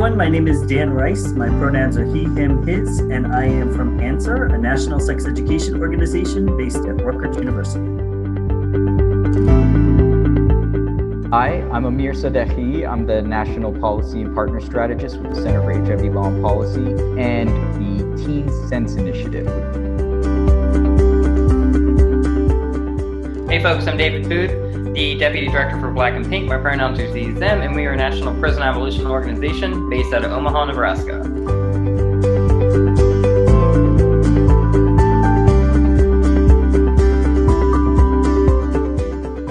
everyone. My name is Dan Rice. My pronouns are he, him, his, and I am from ANSWER, a national sex education organization based at Rutgers University. Hi, I'm Amir Sadehi. I'm the National Policy and Partner Strategist with the Center for HIV Law and Policy and the Teen Sense Initiative. Hey folks, I'm David Booth, the Deputy Director for Black and Pink. My pronouns are they, them, and we are a national prison abolition organization based out of Omaha, Nebraska.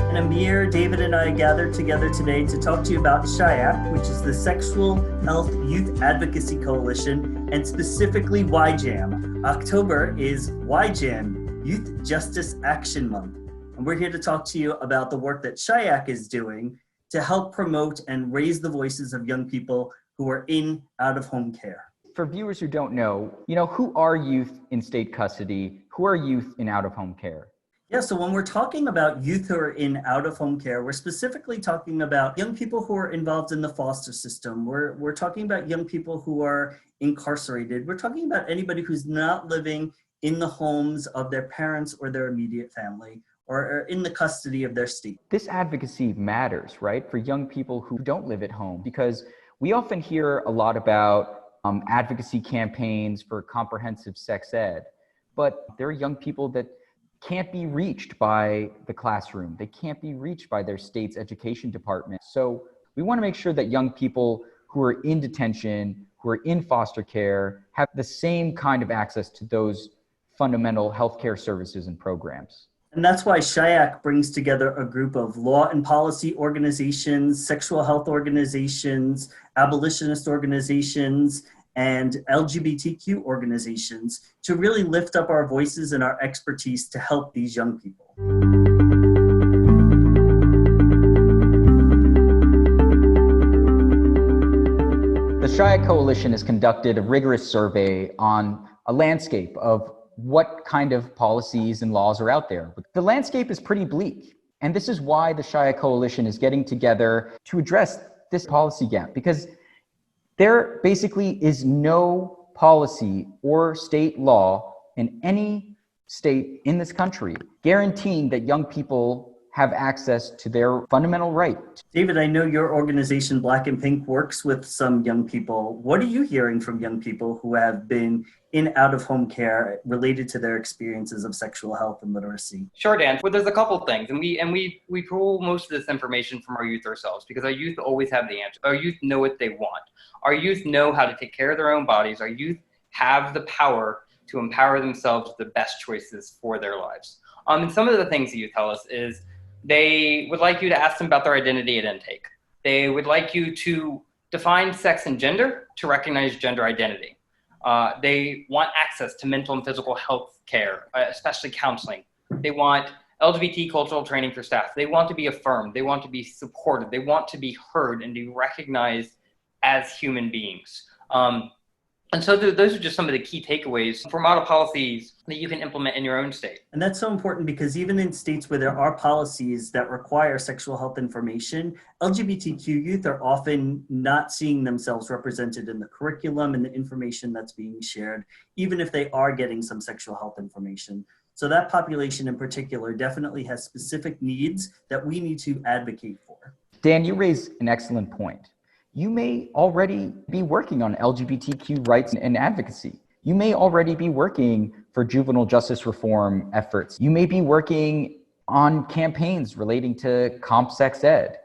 And Amir, David, and I gathered together today to talk to you about SHYAC, which is the Sexual Health Youth Advocacy Coalition, and specifically YJAM. October is YJAM, Youth Justice Action Month. And we're here to talk to you about the work that SHYAC is doing to help promote and raise the voices of young people who are in out-of-home care. For viewers who don't know, who are youth in state custody? Who are youth in out-of-home care? Yeah, so when we're talking about youth who are in out-of-home care, we're specifically talking about young people who are involved in the foster system. We're talking about young people who are incarcerated. We're talking about anybody who's not living in the homes of their parents or their immediate family, or are in the custody of their state. This advocacy matters, right, for young people who don't live at home, because we often hear a lot about advocacy campaigns for comprehensive sex ed, but there are young people that can't be reached by the classroom. They can't be reached by their state's education department. So we want to make sure that young people who are in detention, who are in foster care, have the same kind of access to those fundamental healthcare services and programs. And that's why SHYAC brings together a group of law and policy organizations, sexual health organizations, abolitionist organizations, and LGBTQ organizations to really lift up our voices and our expertise to help these young people. The SHYAC Coalition has conducted a rigorous survey on a landscape of what kind of policies and laws are out there. But the landscape is pretty bleak. And this is why the SHYAC Coalition is getting together to address this policy gap, because there basically is no policy or state law in any state in this country guaranteeing that young people have access to their fundamental right. David, I know your organization, Black and Pink, works with some young people. What are you hearing from young people who have been in out-of-home care related to their experiences of sexual health and literacy? Sure, Dan. Well, there's a couple things, and we pull most of this information from our youth ourselves, because our youth always have the answer. Our youth know what they want. Our youth know how to take care of their own bodies. Our youth have the power to empower themselves with the best choices for their lives. And some of the things that you tell us is they would like you to ask them about their identity at intake. They would like you to define sex and gender to recognize gender identity. They want access to mental and physical health care, especially counseling. They want LGBT cultural training for staff. They want to be affirmed. They want to be supported. They want to be heard and be recognized as human beings. And so those are just some of the key takeaways for model policies that you can implement in your own state. And that's so important because even in states where there are policies that require sexual health information, LGBTQ youth are often not seeing themselves represented in the curriculum and the information that's being shared, even if they are getting some sexual health information. So that population in particular definitely has specific needs that we need to advocate for. Dan, you raise an excellent point. You may already be working on LGBTQ rights and advocacy. You may already be working for juvenile justice reform efforts. You may be working on campaigns relating to comp sex ed.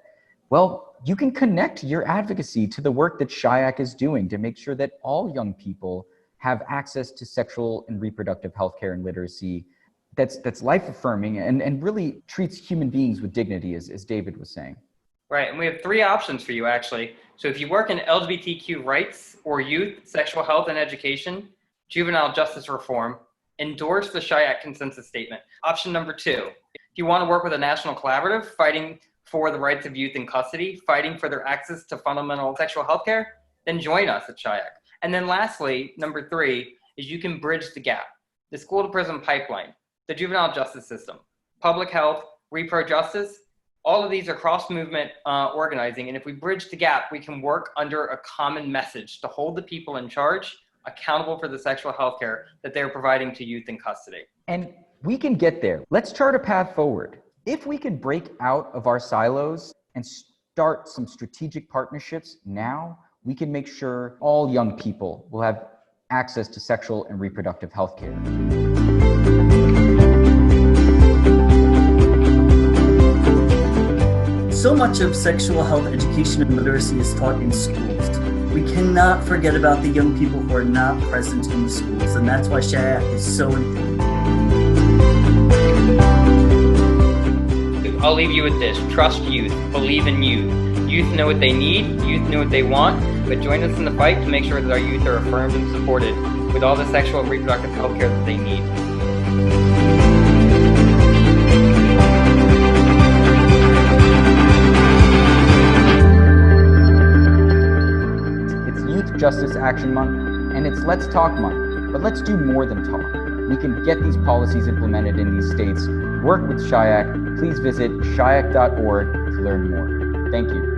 Well, you can connect your advocacy to the work that SHYAC is doing to make sure that all young people have access to sexual and reproductive health care and literacy that's life-affirming and really treats human beings with dignity, as David was saying. Right, and we have 3 options for you, actually. So if you work in LGBTQ rights or youth, sexual health and education, juvenile justice reform, endorse the SHYAC consensus statement. Option number 2, if you want to work with a national collaborative fighting for the rights of youth in custody, fighting for their access to fundamental sexual health care, then join us at SHYAC. And then lastly, number 3, is you can bridge the gap. The school to prison pipeline, the juvenile justice system, public health, repro justice, All of these are cross-movement organizing, and if we bridge the gap, we can work under a common message to hold the people in charge accountable for the sexual health care that they're providing to youth in custody. And we can get there. Let's chart a path forward. If we can break out of our silos and start some strategic partnerships now, we can make sure all young people will have access to sexual and reproductive health care. So much of sexual health education and literacy is taught in schools. We cannot forget about the young people who are not present in the schools, and that's why SHYAC is so important. I'll leave you with this. Trust youth. Believe in youth. Youth know what they need. Youth know what they want. But join us in the fight to make sure that our youth are affirmed and supported with all the sexual and reproductive health care that they need. Justice Action Month, and it's Let's Talk Month, but let's do more than talk. We can get these policies implemented in these states. Work with SHYAC. Please visit shyac.org to learn more. Thank you.